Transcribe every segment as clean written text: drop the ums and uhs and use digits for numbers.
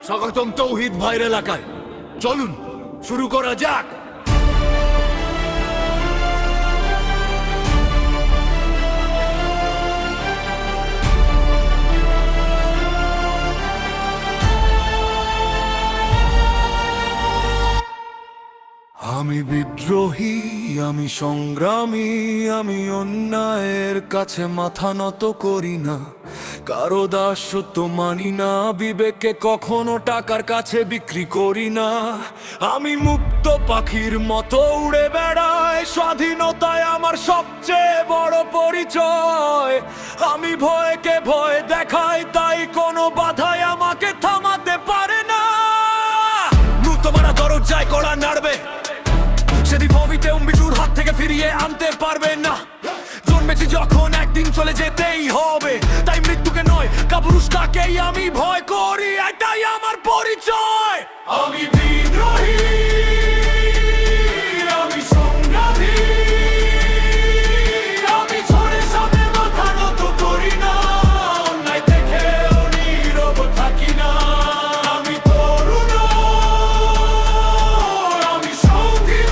স্বাগতম তৌহিদ ভাইয়ের এলাকায়। চলুন শুরু করা যাক। আমি বিদ্রোহী, আমি সংগ্রামী, আমি অন্যায়ের কাছে মাথা নত করি না, কারো দাসত্ব মানি না, বিবেকে কখনো টাকার কাছে বিক্রি করি না। আমি মুক্ত পাখির মতো উড়ে বেড়াই, স্বাধীনতায় আমার সবচেয়ে বড় পরিচয়। আমি ভয়কে ভয় দেখাই, তাই কোনো বাধাই আমাকে থামাতে পারে না। তোমারা দরজায় কড়া নাড়বে, সেদিন ভবিতে মৃত্যুর হাত থেকে ফিরিয়ে আনতে পারবে না। জন্মেছি যখন একদিন চলে যেতেই হবে, তাই মৃত্যুকে নয় কাপুরুষটাকেই আমি ভয় করি, এটাই আমার পরিচয়। আমি বিদ্রোহী, আমি সংগ্রামী, আমি ঝড়ের সামনে মাথা নত করি না, অন্যায় দেখেও নীরব থাকি না। আমি তরুণ, আমি স্বাধীন,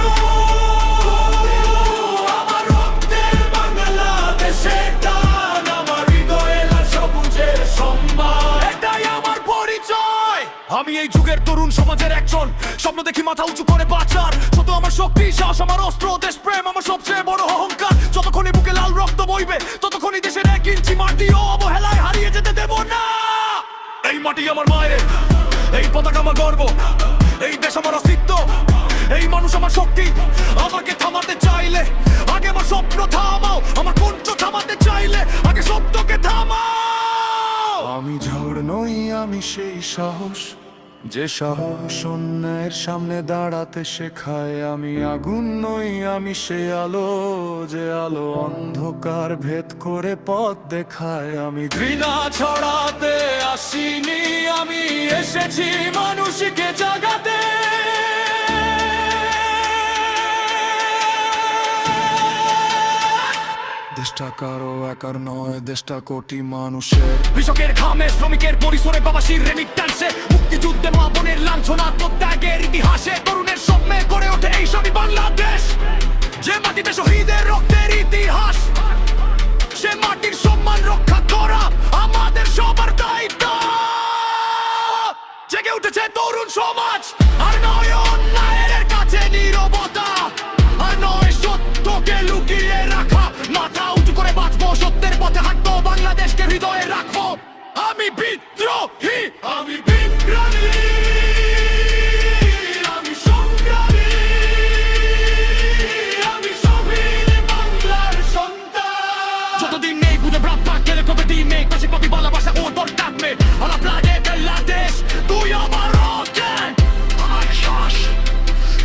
আমার রক্তের বাংলাদেশের টান, আমার হৃদয়ে লাল সবুজের সম্মান, এটাই আমার পরিচয়। আমি এই যুগের তরুণ সমাজের একজন, স্বপ্ন দেখি মাথা উঁচু করে বাঁচার। ছোট আমার শক্তি, সাহস আমার অস্ত্র, দেশ প্রেম আমার সবচেয়ে বড় অহংকার। যতক্ষণই বুকে লাল রক্ত বইবে, ততক্ষণই দেশের 1 ইঞ্চি মাটিও অবহেলায় হারিয়ে যেতে দেব না। এই মাটি আমার মায়ের, এই পতাকা আমার গর্ব, এই দেশ আমার অস্তিত্ব, এই মানুষ আমার শক্তি। আমাকে থামাতে চাইলে আগে আমার স্বপ্ন থামাও, আমার কণ্ঠ থামাতে চাইলে আগে শব্দকে থামাও। আমি ঝড় নই, আমি সেই সাহস, যে সাহস অন্যায়ের সামনে দাঁড়াতে শেখায়। আমি আগুন নই, আমি সে আলো, যে আলো অন্ধকার ভেদ করে পথ দেখায়। আমি ঘৃণা ছড়াতে আসিনি, আমি এসেছি মানুষকে জাগাতে। দেশটা কারো একার নয়, দেশটা কোটি মানুষের। কৃষকের ঘামে, শ্রমিকের পরিশ্রমে, প্রবাসীর রেমিট্যান্সে, মুক্তিযুদ্ধে মা বোনের লাঞ্ছনা, ত্যাগের ইতিহাসে, তরুণের স্বপ্নে গড়ে ওঠে এই সবই বাংলাদেশ। যে মাটিতে শহীদের রক্তের ইতিহাস, সে মাটির সম্মান রক্ষা করা আমাদের সবার দায়িত্ব। জেগে উঠেছে তরুণ সমাজ, আর নয় অন্যায়ের কাছে নীরবতা, আর নয় সত্যকে লুকিয়ে রাখা। মাথা উঁচু করে বাঁচবো, সত্যের পথে হাঁটবো, বাংলাদেশকে হৃদয়ে রাখবো। আমি বিদ্রোহী, আমি বিপ্লবী, আমি সংগ্রামী, আমি স্বাধীন বাংলার সন্তান। যতদিন নেই বুঝে প্রাপ্তা গেলে কবে দিন নেই, কাছে পাবি ভালোবাসা ও তোর ডাকবে। আমার প্রাণে বাংলাদেশ, তুই আমার রকেট, আমার শ্বাস,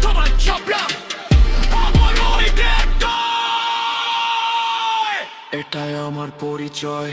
তোমার চাপড়া, আমার ওই ডেটা। এটাই আমার পরিচয়।